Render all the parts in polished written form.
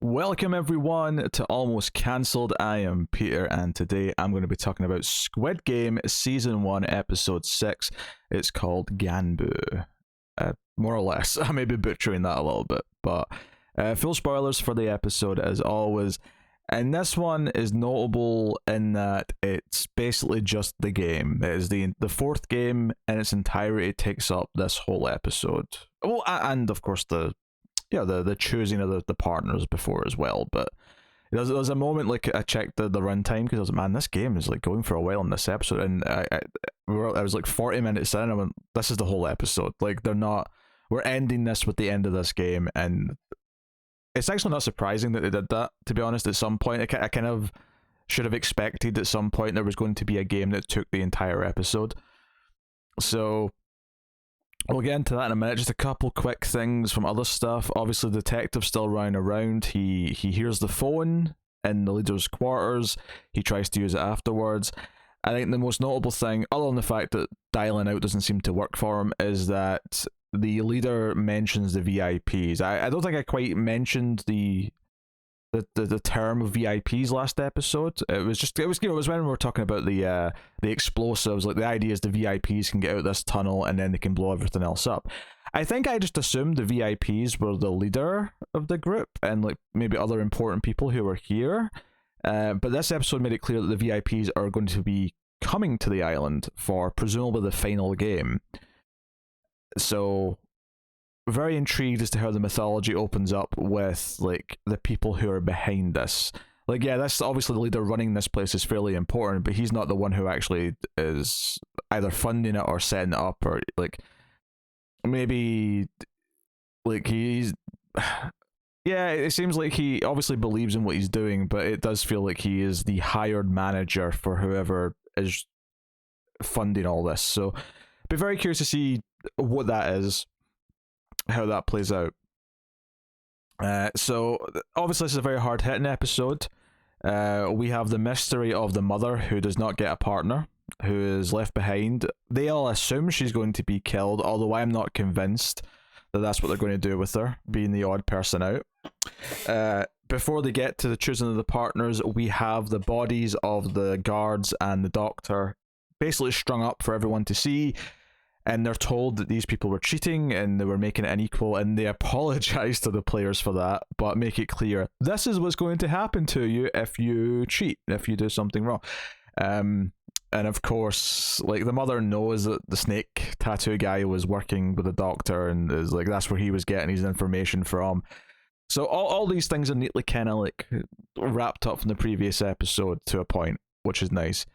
Welcome everyone to Almost Cancelled. I am Peter, and today I'm going to be talking about Squid Game Season 1, Episode 6. It's called Gganbu. More or less. I may be butchering that a little bit, but full spoilers for the episode as always. And this one is notable in that it's basically just the game. It is the fourth game in its entirety takes up this whole episode. Oh, and of course the choosing of the partners before as well. But there was a moment, like, I checked the runtime because I was like, man, this game is like going for a while in this episode, and I was like 40 minutes in, and I went, this is the whole episode. Like, we're ending this with the end of this game, and it's actually not surprising that they did that, to be honest. At some point, I kind of should have expected at some point there was going to be a game that took the entire episode. So we'll get into that in a minute. Just a couple quick things from other stuff. Obviously, the detective's still running around. He hears the phone in the leader's quarters. He tries to use it afterwards. I think the most notable thing, other than the fact that dialing out doesn't seem to work for him, is that the leader mentions the VIPs. I don't think I quite mentioned the term of VIPs last episode. It was when we were talking about the explosives. Like, the idea is the VIPs can get out this tunnel and then they can blow everything else up. I think I just assumed the VIPs were the leader of the group and like maybe other important people who were here. But this episode made it clear that the VIPs are going to be coming to the island for presumably the final game. So very intrigued as to how the mythology opens up with like the people who are behind this. Like, yeah, that's obviously the leader running this place is fairly important, but he's not the one who actually is either funding it or setting it up, or like maybe like he's yeah, it seems like he obviously believes in what he's doing, but it does feel like he is the hired manager for whoever is funding all this. So be very curious to see what that is, how that plays out. So obviously this is a very hard hitting episode. We have the mystery of the mother who does not get a partner, who is left behind. They all assume she's going to be killed, although I'm not convinced that that's what they're going to do with her, being the odd person out. Before they get to the choosing of the partners, we have the bodies of the guards and the doctor basically strung up for everyone to see, and they're told that these people were cheating and they were making it unequal, and they apologize to the players for that, but make it clear this is what's going to happen to you if you cheat, if you do something wrong. And of course, like, the mother knows that the snake tattoo guy was working with the doctor, and is like, that's where he was getting his information from. So all these things are neatly kind of like wrapped up from the previous episode to a point, which is nice.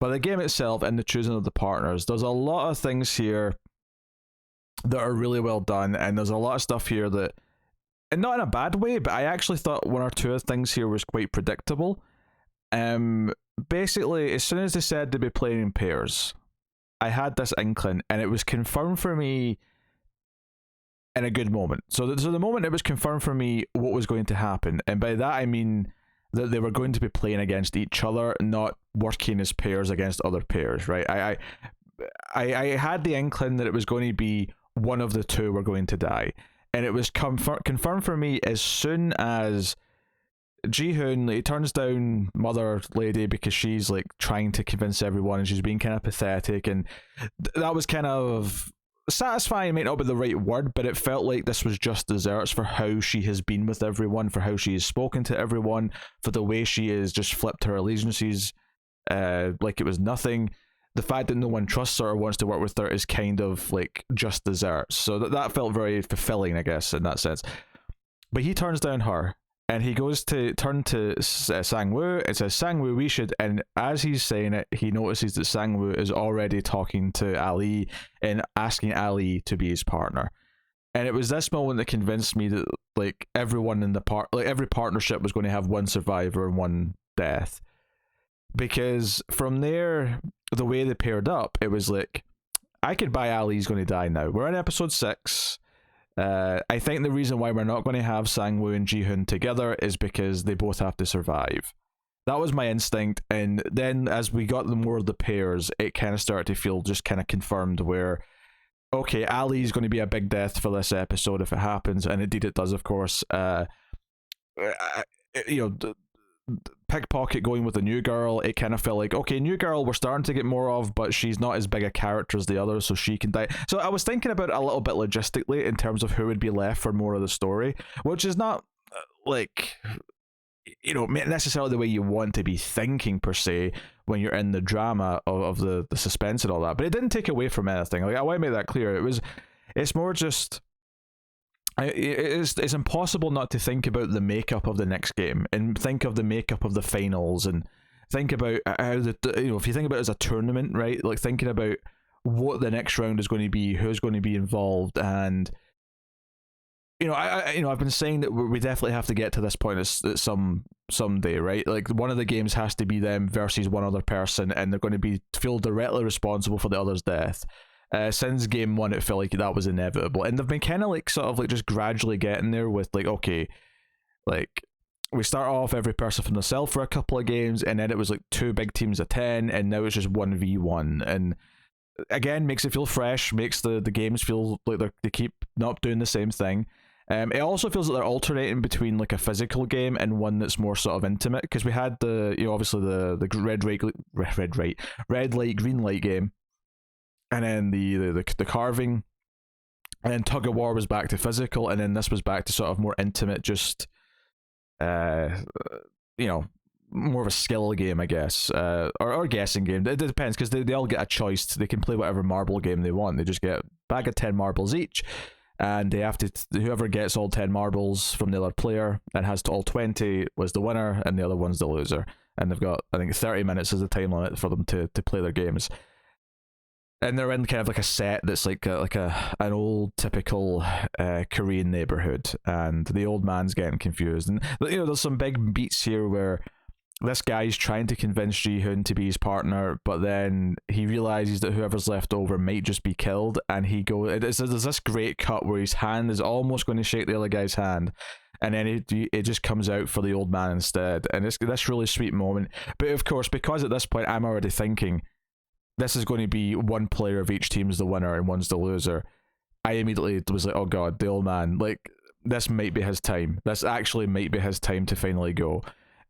But the game itself and the choosing of the partners, there's a lot of things here that are really well done, and there's a lot of stuff here that, and not in a bad way, but I actually thought one or two of things here was quite predictable. Basically, as soon as they said they'd be playing in pairs, I had this inkling, and it was confirmed for me in a good moment. So the moment it was confirmed for me what was going to happen, and by that I mean that they were going to be playing against each other, not working as pairs against other pairs, right? I had the inkling that it was going to be one of the two were going to die, and it was confirmed for me as soon as Gi-hun, like, turns down mother lady because she's like trying to convince everyone and she's being kind of pathetic, and that was kind of satisfying. Might not be the right word, but it felt like this was just desserts for how she has been with everyone, for how she has spoken to everyone, for the way she has just flipped her allegiances like it was nothing. The fact that no one trusts her or wants to work with her is kind of like just desserts. So that felt very fulfilling, I guess, in that sense. But he turns down her, and he goes to turn to Sang-woo and says, Sang-woo, we should, and as he's saying it, he notices that Sang-woo is already talking to Ali and asking Ali to be his partner. And it was this moment that convinced me that like everyone in every partnership was going to have one survivor and one death. Because from there, the way they paired up, it was like, I could buy Ali's going to die now. We're in episode 6. I think the reason why we're not going to have Sang-woo and Gi-hun together is because they both have to survive. That was my instinct, and then as we got the more of the pairs, it kind of started to feel just kind of confirmed where, okay, Ali's going to be a big death for this episode if it happens, and indeed it does, of course. uh, you know, pickpocket going with the new girl, it kind of felt like, okay, new girl we're starting to get more of, but she's not as big a character as the others, so she can die. So I was thinking about it a little bit logistically in terms of who would be left for more of the story, which is not like, necessarily the way you want to be thinking per se when you're in the drama of the suspense and all that, but it didn't take away from anything. Like, I want to make that clear. It's more just, it's impossible not to think about the makeup of the next game and think of the makeup of the finals and think about how if you think about it as a tournament, right? Like, thinking about what the next round is going to be, who's going to be involved, and I've been saying that we definitely have to get to this point at someday, right? Like, one of the games has to be them versus one other person, and they're going to feel directly responsible for the other's death. Since game one, it felt like that was inevitable, and they've been kind of like sort of like just gradually getting there with like, okay, like we start off every person from themselves for a couple of games, and then it was like 2 big teams of 10, and now it's just 1v1, and again makes it feel fresh, makes the games feel like they keep not doing the same thing. It also feels like they're alternating between like a physical game and one that's more sort of intimate, because we had obviously the red light green light game, and then the carving, and then tug of war was back to physical, and then this was back to sort of more intimate, just uh more of a skill game, I guess, or guessing game. It depends, because they all get a choice. They can play whatever marble game they want. They just get a bag of 10 marbles each, and they have to, whoever gets all 10 marbles from the other player and has to all 20 was the winner, and the other one's the loser. And they've got, I think, 30 minutes as the time limit for them to play their games. And they're in kind of like a set that's like an old typical Korean neighborhood, and the old man's getting confused. And there's some big beats here where this guy's trying to convince Gi-hun to be his partner, but then he realizes that whoever's left over might just be killed, and there's this great cut where his hand is almost going to shake the other guy's hand, and then it just comes out for the old man instead, and it's this really sweet moment. But of course, because at this point I'm already thinking this is going to be one player of each team is the winner and one's the loser, I immediately was like, oh god, the old man, like, this might be his time. This actually might be his time to finally go.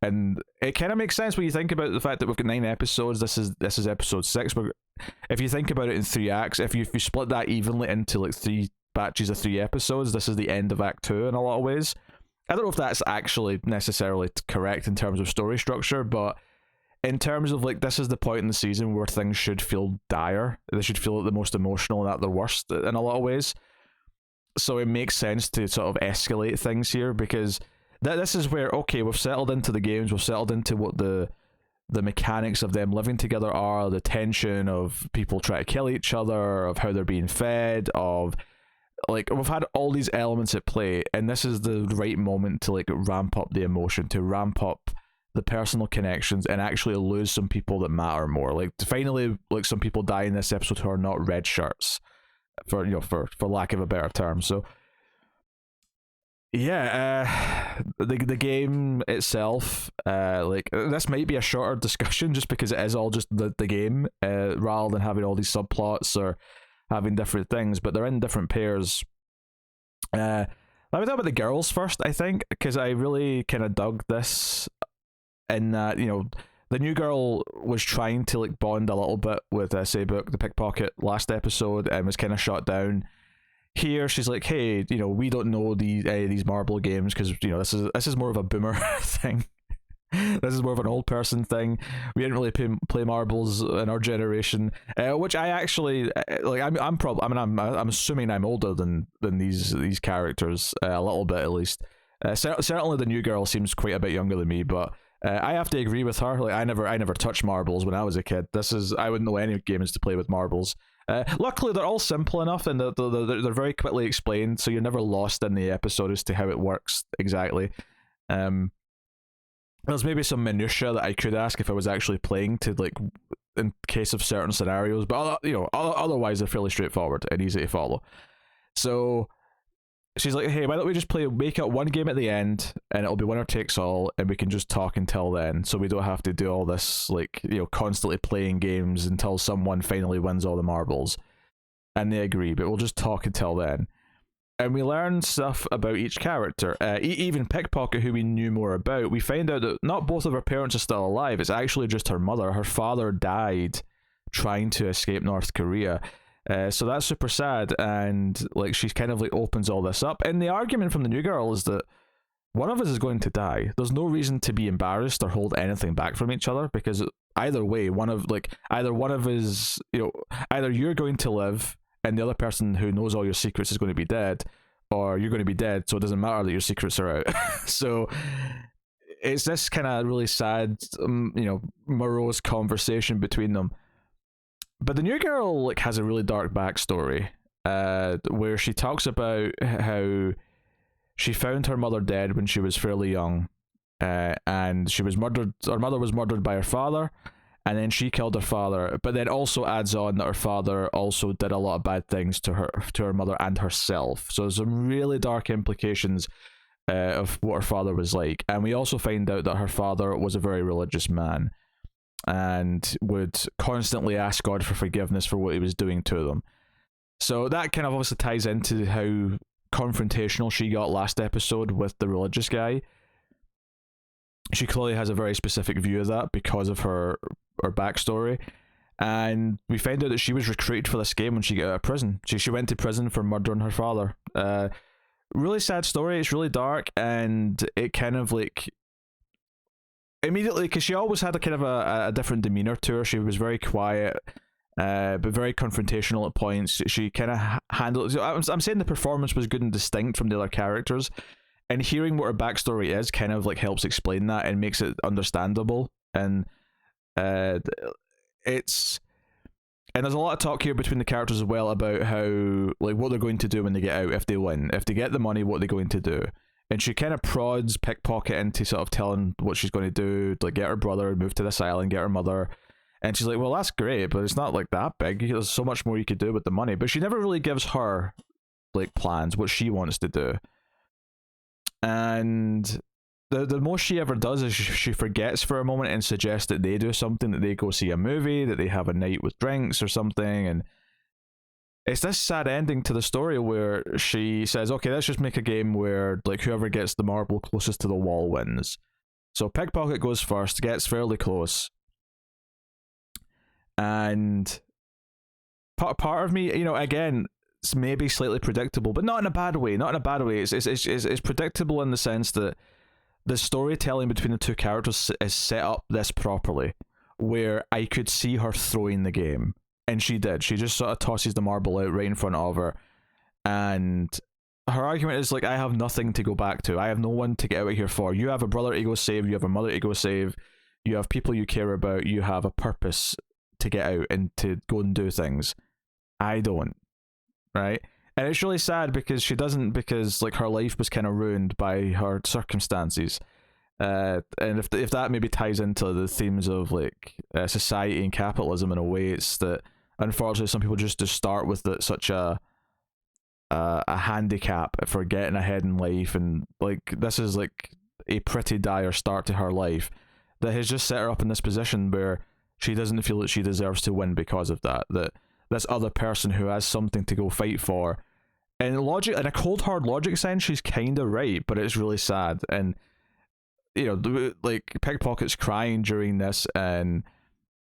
And it kind of makes sense when you think about the fact that we've got 9 episodes. This is episode 6. But if you think about it in 3 acts, if you split that evenly into like 3 batches of 3 episodes, this is the end of Act 2 in a lot of ways. I don't know if that's actually necessarily correct in terms of story structure, but in terms of like, this is the point in the season where things should feel dire. They should feel like the most emotional and at their worst in a lot of ways. So it makes sense to sort of escalate things here, because this is where, okay, we've settled into the games, we've settled into what the mechanics of them living together are, the tension of people trying to kill each other, of how they're being fed, of like, we've had all these elements at play, and this is the right moment to like ramp up the emotion, to ramp up the personal connections, and actually lose some people that matter more. Like, to finally, like, some people die in this episode who are not red shirts, for lack of a better term. So yeah, the game itself, like, this might be a shorter discussion just because it is all just the game, rather than having all these subplots or having different things, but they're in different pairs. Let me talk about the girls first, I think, because I really kind of dug this, in that, the new girl was trying to like bond a little bit with Sebuk, the pickpocket, last episode, and was kind of shot down. Here she's like, hey, we don't know these marble games, because this is more of a boomer thing. This is more of an old person thing. We didn't really play marbles in our generation, which I actually like. I'm assuming I'm older than these characters, a little bit at least. Certainly the new girl seems quite a bit younger than me, but I have to agree with her. Like, I never touched marbles when I was a kid. I wouldn't know any games to play with marbles. Luckily, they're all simple enough, and they're very quickly explained, so you're never lost in the episode as to how it works exactly. There's maybe some minutia that I could ask if I was actually playing, to like, in case of certain scenarios, but otherwise they're fairly straightforward and easy to follow. So she's like, hey, why don't we just make up one game at the end, and it'll be winner takes all, and we can just talk until then, so we don't have to do all this, like, constantly playing games until someone finally wins all the marbles. And they agree, but we'll just talk until then. and we learn stuff about each character. Even Pickpocket, who we knew more about, we find out that not both of her parents are still alive. It's actually just her mother. Her father died trying to escape North Korea. So that's super sad, and like she kind of like opens all this up. And the argument from the new girl is that one of us is going to die. There's no reason to be embarrassed or hold anything back from each other, because either way, either one of us, either you're going to live and the other person who knows all your secrets is going to be dead, or you're going to be dead, so it doesn't matter that your secrets are out. So it's this kind of really sad, morose conversation between them. But the new girl like has a really dark backstory, where she talks about how she found her mother dead when she was fairly young, and she was murdered. Her mother was murdered by her father, and then she killed her father. But then also adds on that her father also did a lot of bad things to her mother and herself. So there's some really dark implications of what her father was like. And we also find out that her father was a very religious man, and would constantly ask God for forgiveness for what he was doing to them. So that kind of obviously ties into how confrontational she got last episode with the religious guy. She clearly has a very specific view of that because of her backstory. And we find out that she was recruited for this game when she got out of prison. She went to prison for murdering her father. Really sad story. It's really dark, and it kind of like immediately, because she always had a kind of a different demeanor to her. She was very quiet, but very confrontational at points. She kind of handled. I'm saying the performance was good and distinct from the other characters, and hearing what her backstory is kind of like helps explain that and makes it understandable. And there's a lot of talk here between the characters as well about how like what they're going to do when they get out, if they win, if they get the money, what they're going to do. And she kind of prods Pickpocket into sort of telling what she's going to do, like get her brother, move to this island, get her mother. And she's like, well, that's great, but it's not like that big. There's so much more you could do with the money. But she never really gives her like plans, what she wants to do. And the most she ever does is she forgets for a moment and suggests that they do something, that they go see a movie, that they have a night with drinks or something. And it's this sad ending to the story where she says, okay, let's just make a game where like whoever gets the marble closest to the wall wins. So Pickpocket goes first, gets fairly close. And part of me, again, it's maybe slightly predictable, but not in a bad way. Not in a bad way. It's predictable in the sense that the storytelling between the two characters is set up this properly, where I could see her throwing the game. And she did. She just sort of tosses the marble out right in front of her. And her argument is like, I have nothing to go back to. I have no one to get out of here for. You have a brother to go save. You have a mother to go save. You have people you care about. You have a purpose to get out and to go and do things. I don't. Right? And it's really sad because she doesn't, because like her life was kind of ruined by her circumstances. And if that maybe ties into the themes of like society and capitalism in a way, it's that unfortunately some people just start with such a handicap for getting ahead in life, and like this is like a pretty dire start to her life that has just set her up in this position where she doesn't feel that she deserves to win because of that this other person who has something to go fight for. And logic, in a cold hard logic sense, she's kind of right, but it's really sad. And like Pickpocket's crying during this, and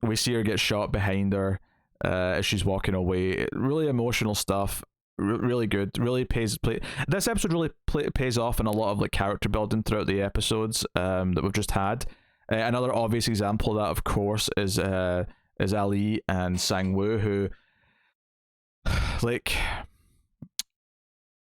we see her get shot behind her as she's walking away. Really emotional stuff. Really good. Really this episode really pays off in a lot of like character building throughout the episodes that we've just had. Another obvious example of that, of course, is Ali and Sang-woo, who like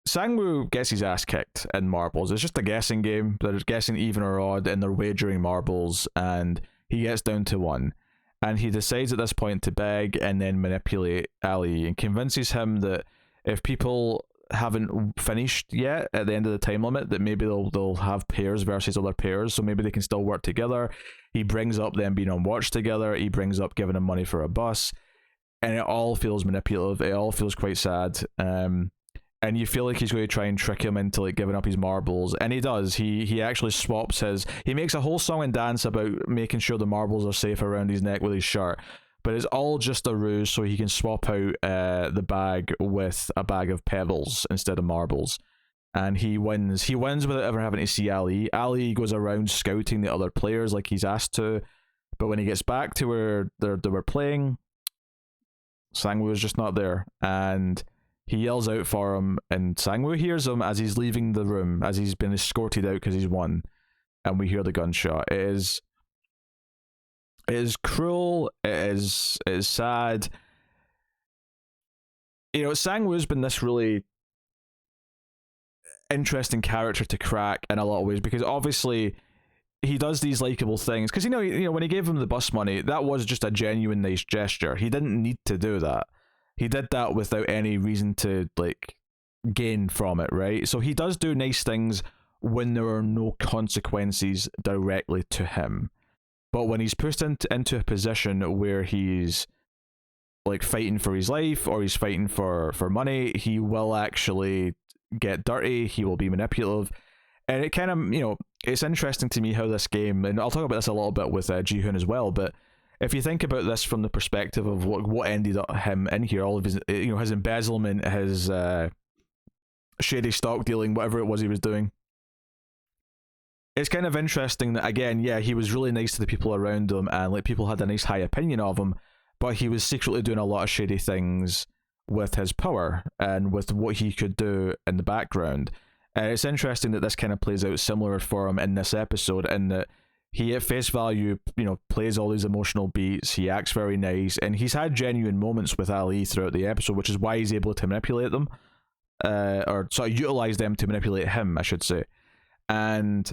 Sang-woo gets his ass kicked in marbles. It's just a guessing game. They're guessing even or odd and they're wagering marbles, and he gets down to one. And he decides at this point to beg and then manipulate Ali and convinces him that if people haven't finished yet at the end of the time limit, that maybe they'll have pairs versus other pairs, so maybe they can still work together. He brings up them being on watch together. He brings up giving him money for a bus. And it all feels manipulative. It all feels quite sad. And you feel like he's going to try and trick him into like giving up his marbles, and he does. He actually swaps he makes a whole song and dance about making sure the marbles are safe around his neck with his shirt, but it's all just a ruse so he can swap out the bag with a bag of pebbles instead of marbles. And he wins. He wins without ever having to see Ali. Ali goes around scouting the other players like he's asked to, but when he gets back to where they were playing, Sang-woo is just not there, and he yells out for him, and Sang-woo hears him as he's leaving the room, as he's been escorted out because he's won, and we hear the gunshot. It is cruel. It is sad. You know, Sang-woo's been this really interesting character to crack in a lot of ways, because obviously he does these likable things, because you know when he gave him the bus money, that was just a genuine nice gesture. He didn't need to do that. He did that without any reason to like gain from it, right? So he does do nice things when there are no consequences directly to him, but when he's pushed into a position where he's like fighting for his life or he's fighting for money, he will actually get dirty, he will be manipulative. And it kind of, you know, it's interesting to me how this game, and I'll talk about this a little bit with Gi-hun as well, but if you think about this from the perspective of what ended up him in here, all of his, you know, his embezzlement, his shady stock dealing, whatever it was he was doing, it's kind of interesting that, again, yeah, he was really nice to the people around him, and like people had a nice high opinion of him, but he was secretly doing a lot of shady things with his power and with what he could do in the background. And it's interesting that this kind of plays out similar for him in this episode, in that he at face value, you know, plays all these emotional beats, he acts very nice, and he's had genuine moments with Ali throughout the episode, which is why he's able to manipulate them, or sort of utilize them to manipulate him, I should say. And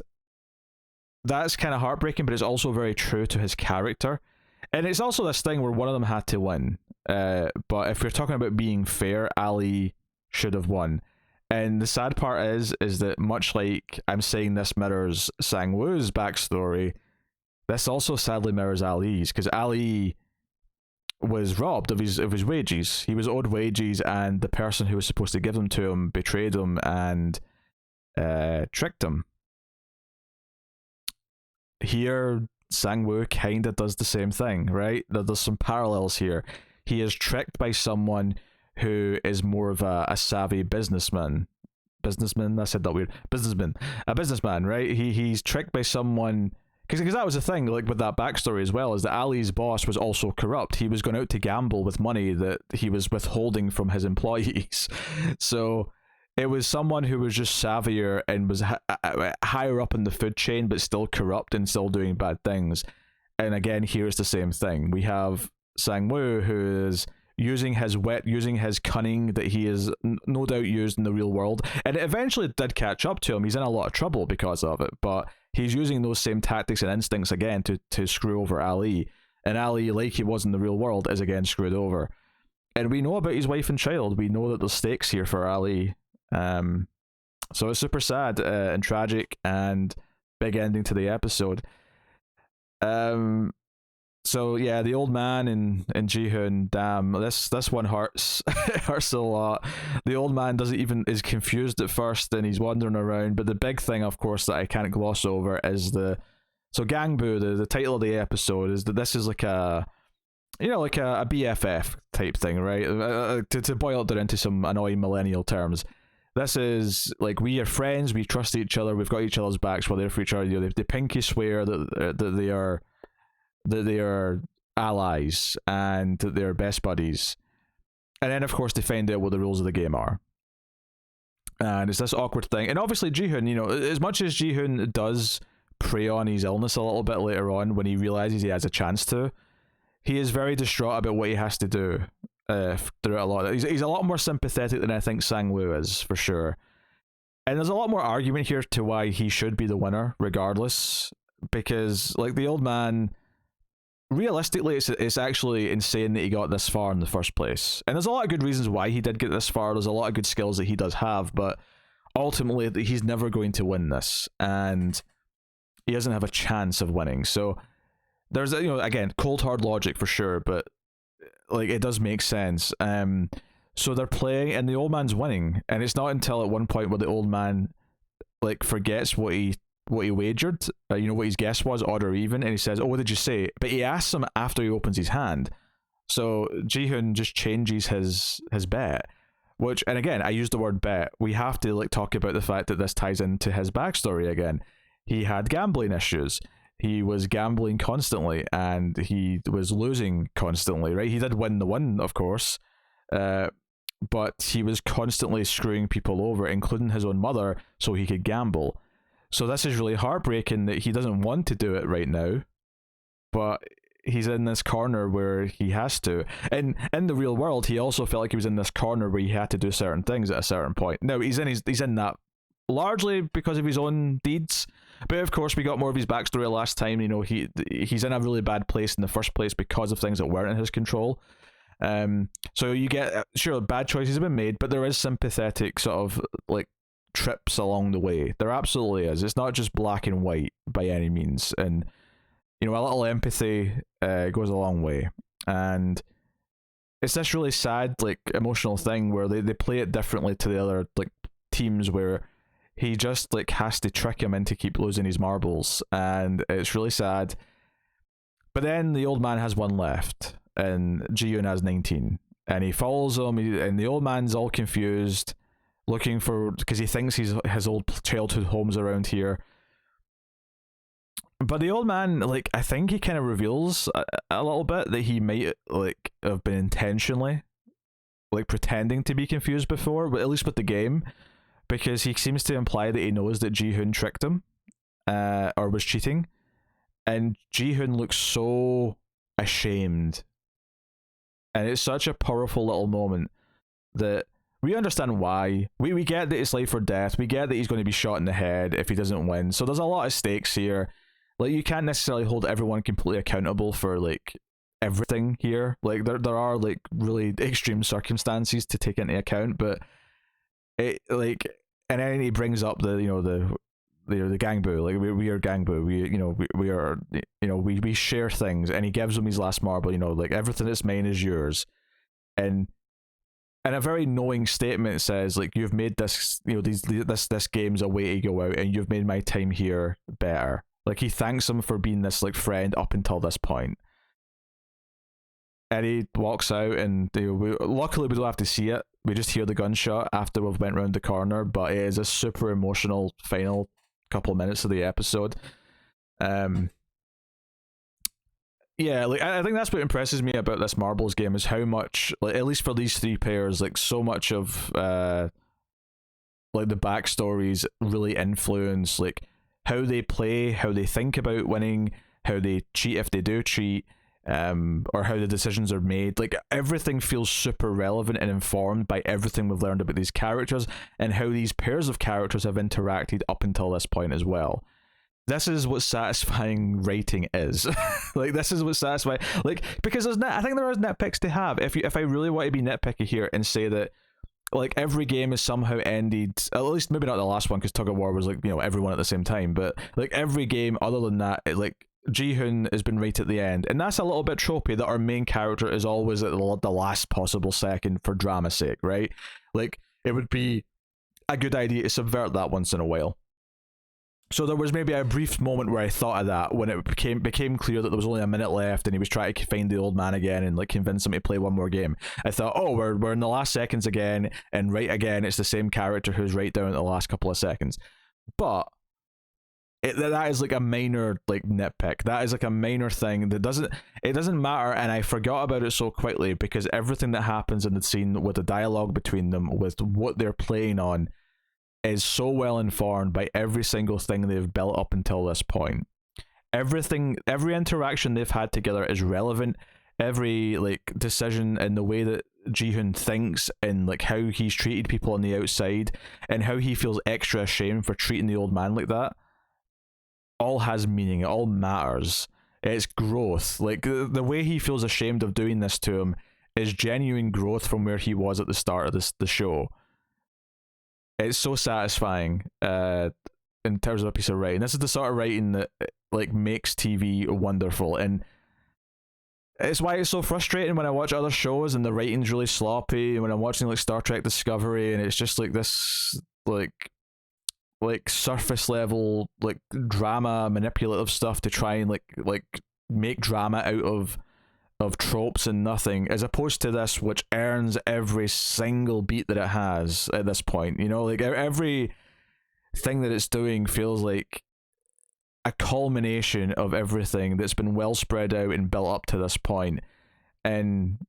that's kind of heartbreaking, but it's also very true to his character. And it's also this thing where one of them had to win. But if we're talking about being fair, Ali should have won. And the sad part is that much like I'm saying this mirrors Sang-woo's backstory, this also sadly mirrors Ali's, because Ali was robbed of his wages. He was owed wages, and the person who was supposed to give them to him betrayed him and tricked him. Here, Sang-woo kind of does the same thing, right? There's some parallels here. He is tricked by someone who is more of a savvy businessman. I said that weird. A businessman, right? He's tricked by someone, because that was the thing, like with that backstory as well, is that Ali's boss was also corrupt. He was going out to gamble with money that he was withholding from his employees. So it was someone who was just savvier and was higher up in the food chain, but still corrupt and still doing bad things. And again, here's the same thing. We have Sang-woo, who is using his wit, using his cunning that he is no doubt used in the real world, and it eventually did catch up to him. He's in a lot of trouble because of it, but he's using those same tactics and instincts again to screw over Ali, and Ali, like he was in the real world, is again screwed over. And we know about his wife and child. We know that there's stakes here for Ali. So it's super sad and tragic, and big ending to the episode. So yeah, the old man and Gi-hun, damn, this one hurts. It hurts a lot. The old man is confused at first, and he's wandering around. But the big thing, of course, that I can't gloss over is so Gganbu, the title of the episode, is that this is like a BFF type thing, right? To boil it down into some annoying millennial terms, this is like, we are friends, we trust each other, we've got each other's backs, we're there for each other. You know, they pinky swear that they are allies and that they're best buddies. And then, of course, they find out what the rules of the game are. And it's this awkward thing. And obviously, Gi-hun, you know, as much as Gi-hun does prey on his illness a little bit later on when he realizes he has a chance to, he is very distraught about what he has to do throughout a lot. He's a lot more sympathetic than I think Sang-woo is, for sure. And there's a lot more argument here to why he should be the winner, regardless. Because, like, the old man, realistically, it's actually insane that he got this far in the first place. And there's a lot of good reasons why he did get this far. There's a lot of good skills that he does have, but ultimately, he's never going to win this. And he doesn't have a chance of winning. So there's, you know, again, cold hard logic for sure, but like, it does make sense. So they're playing, and the old man's winning, and it's not until at one point where the old man like forgets what he wagered, you know, what his guess was, odd or even, and he says, "Oh, what did you say?" But he asks him after he opens his hand, So Gi-hun just changes his bet, which, and again, I use the word bet. We have to like talk about the fact that this ties into his backstory again. He had gambling issues. He was gambling constantly, and he was losing constantly. Right? He did win the one, of course, but he was constantly screwing people over, including his own mother, so he could gamble. So this is really heartbreaking that he doesn't want to do it right now, but he's in this corner where he has to. And in the real world, he also felt like he was in this corner where he had to do certain things at a certain point. Now he's in that largely because of his own deeds. But of course, we got more of his backstory last time. You know, he's in a really bad place in the first place because of things that weren't in his control. So you get, sure, bad choices have been made, but there is sympathetic sort of like trips along the way. There absolutely is. It's not just black and white by any means, and you know, a little empathy goes a long way. And it's this really sad, like, emotional thing where they play it differently to the other like teams, where he just like has to trick him into keep losing his marbles, and it's really sad. But then the old man has one left, and Gi-hun has 19, and he follows him, and the old man's all confused, looking for, because he thinks his old childhood home's around here. But the old man, like, I think he kind of reveals a little bit that he might like have been intentionally like pretending to be confused before, but at least with the game, because he seems to imply that he knows that Gi-hun tricked him, or was cheating, and Gi-hun looks so ashamed, and it's such a powerful little moment that we understand why. We get that it's life or death. We get that he's going to be shot in the head if he doesn't win. So there's a lot of stakes here. Like, you can't necessarily hold everyone completely accountable for like everything here. Like there are like really extreme circumstances to take into account, but it like, and then he brings up the, you know, the Gganbu, like we are Gganbu, we are, you know, we share things, and he gives him his last marble, you know, like everything that's mine is yours, and a very knowing statement says like, you've made this, you know, this game's a way to go out, and you've made my time here better. Like, he thanks him for being this like friend up until this point. And he walks out, and luckily we don't have to see it. We just hear the gunshot after we've went round the corner, but it is a super emotional final couple of minutes of the episode. Yeah, like I think that's what impresses me about this marbles game, is how much, like, at least for these three pairs, like so much of like the backstories really influence like how they play, how they think about winning, how they cheat if they do cheat, or how the decisions are made. Like, everything feels super relevant and informed by everything we've learned about these characters, and how these pairs of characters have interacted up until this point as well. This is what satisfying writing is. Like, this is what satisfying, like, because I think there is nitpicks to have. If I really want to be nitpicky here and say that like every game is somehow ended, at least maybe not the last one, because Tug of War was like, you know, everyone at the same time, but like every game other than that, like Gi-hun has been right at the end, and that's a little bit tropey, that our main character is always at the last possible second for drama's sake, right? Like, it would be a good idea to subvert that once in a while. So there was maybe a brief moment where I thought of that when it became clear that there was only a minute left, and he was trying to find the old man again and like convince him to play one more game. I thought, oh, we're in the last seconds again, and right again, it's the same character who's right down at the last couple of seconds. But that is like a minor like nitpick. That is like a minor thing that doesn't matter, and I forgot about it so quickly, because everything that happens in the scene with the dialogue between them, with what they're playing on, is so well informed by every single thing they've built up until this point. Every interaction they've had together is relevant. Every like decision in the way that Gi-hun thinks, and like how he's treated people on the outside, and how he feels extra ashamed for treating the old man like that, all has meaning. It all matters. It's growth. Like, the way he feels ashamed of doing this to him is genuine growth from where he was at the start of the show. It's so satisfying in terms of a piece of writing. This is the sort of writing that like makes TV wonderful, and it's why it's so frustrating when I watch other shows and the writing's really sloppy, and when I'm watching like Star Trek Discovery, and it's just like this like surface level like drama manipulative stuff to try and like make drama out of of tropes and nothing, as opposed to this, which earns every single beat that it has at this point. You know, like every thing that it's doing feels like a culmination of everything that's been well spread out and built up to this point. And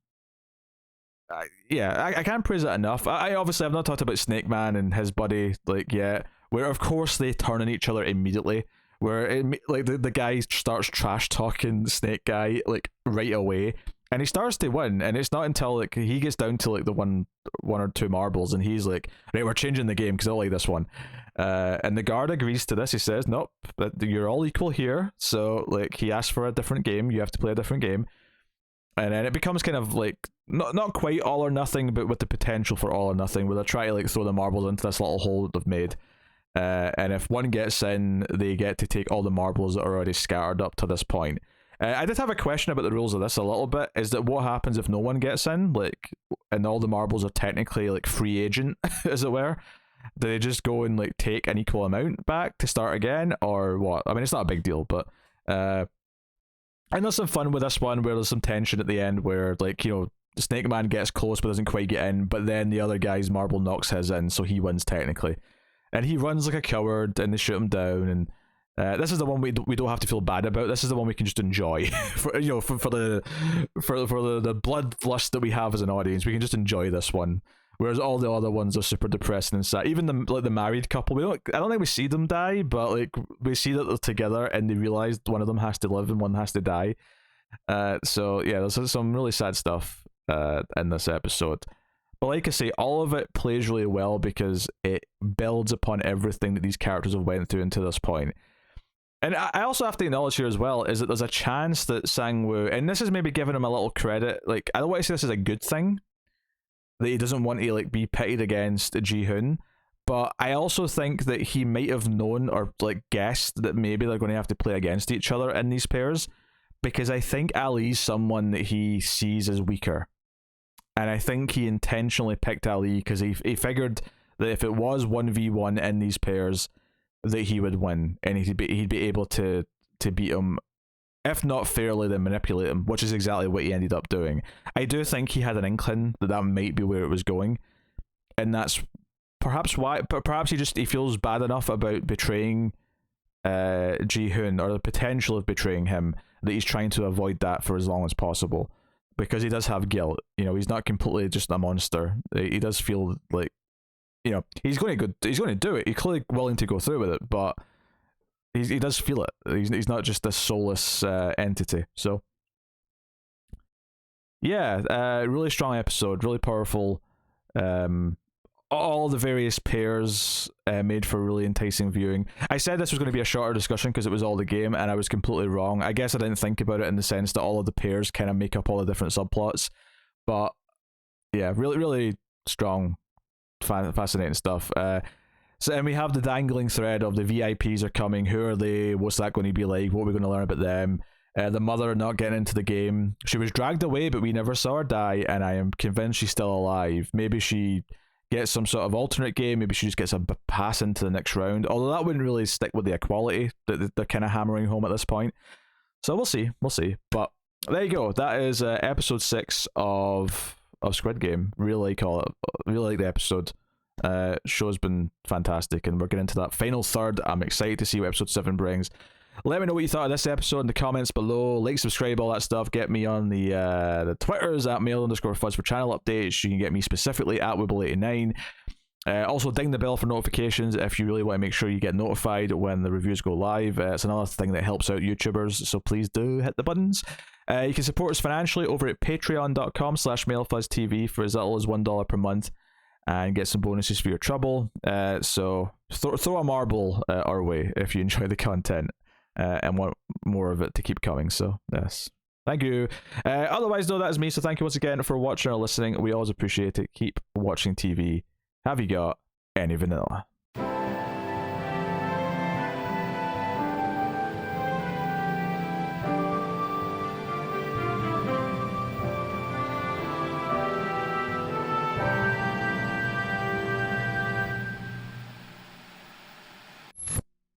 I can't praise it enough. I obviously I've not talked about Snake Man and his buddy like yet, where of course they turn on each other immediately. Where like the guy starts trash talking Snake Guy like right away, and he starts to win, and it's not until like he gets down to like the one or two marbles, and he's like, right, we're changing the game because I don't like this one. And the guard agrees to this. He says, nope, you're all equal here. So like he asks for a different game. You have to play a different game. And then it becomes kind of like not quite all or nothing, but with the potential for all or nothing, where they try to like throw the marbles into this little hole that they've made. And if one gets in, they get to take all the marbles that are already scattered up to this point. I did have a question about the rules of this a little bit. Is that what happens if no one gets in, like, and all the marbles are technically like free agent, as it were? Do they just go and like take an equal amount back to start again, or what? I mean, it's not a big deal, but and there's some fun with this one where there's some tension at the end where, like, you know, Snake Man gets close but doesn't quite get in, but then the other guy's marble knocks his in, so he wins technically. And he runs like a coward, and they shoot him down. And this is the one we don't have to feel bad about. This is the one we can just enjoy, for the bloodlust that we have as an audience. We can just enjoy this one, whereas all the other ones are super depressing and sad. Even the married couple, I don't think we see them die, but like we see that they're together and they realize one of them has to live and one has to die. So yeah, there's some really sad stuff in this episode. But like I say, all of it plays really well because it builds upon everything that these characters have went through until this point. And I also have to acknowledge here as well is that there's a chance that Sang-woo, and this is maybe giving him a little credit, like I don't want to say this is a good thing, that he doesn't want to like be pitted against Gi-hun, but I also think that he might have known or like guessed that maybe they're going to have to play against each other in these pairs, because I think Ali's someone that he sees as weaker. And I think he intentionally picked Ali because he figured that if it was 1v1 in these pairs, that he would win, and he'd be able to beat him, if not fairly, then manipulate him, which is exactly what he ended up doing. I do think he had an inkling that might be where it was going, and that's perhaps why. But perhaps he feels bad enough about betraying Gi-hun, or the potential of betraying him, that he's trying to avoid that for as long as possible. Because he does have guilt, you know, he's not completely just a monster. He does feel like, you know, he's going to do it. He's clearly willing to go through with it, but he does feel it. He's not just a soulless entity. So yeah, really strong episode, really powerful. All the various pairs made for really enticing viewing. I said this was going to be a shorter discussion because it was all the game, and I was completely wrong. I guess I didn't think about it in the sense that all of the pairs kind of make up all the different subplots. But yeah, really, really strong, fascinating stuff. So, and we have the dangling thread of the VIPs are coming. Who are they? What's that going to be like? What are we going to learn about them? The mother not getting into the game. She was dragged away, but we never saw her die, and I am convinced she's still alive. Maybe she gets some sort of alternate game. Maybe she just gets a pass into the next round. Although that wouldn't really stick with the equality that they're kind of hammering home at this point. So we'll see. But there you go. That is episode 6 of Squid Game. Really like the episode. Show's been fantastic, and we're getting into that final third. I'm excited to see what episode 7 brings. Let me know what you thought of this episode in the comments below. Like, subscribe, all that stuff. Get me on the Twitters at mail_fuzz for channel updates. You can get me specifically at Wibble89. Also, ding the bell for notifications if you really want to make sure you get notified when the reviews go live. It's another thing that helps out YouTubers, so please do hit the buttons. You can support us financially over at patreon.com/mailfuzztv for as little as $1 per month, and get some bonuses for your trouble. So throw a marble our way if you enjoy the content. And want more of it to keep coming. So yes, thank you. Otherwise though, that is me, so thank you once again for watching or listening. We always appreciate it. Keep watching TV. Have you got any vanilla?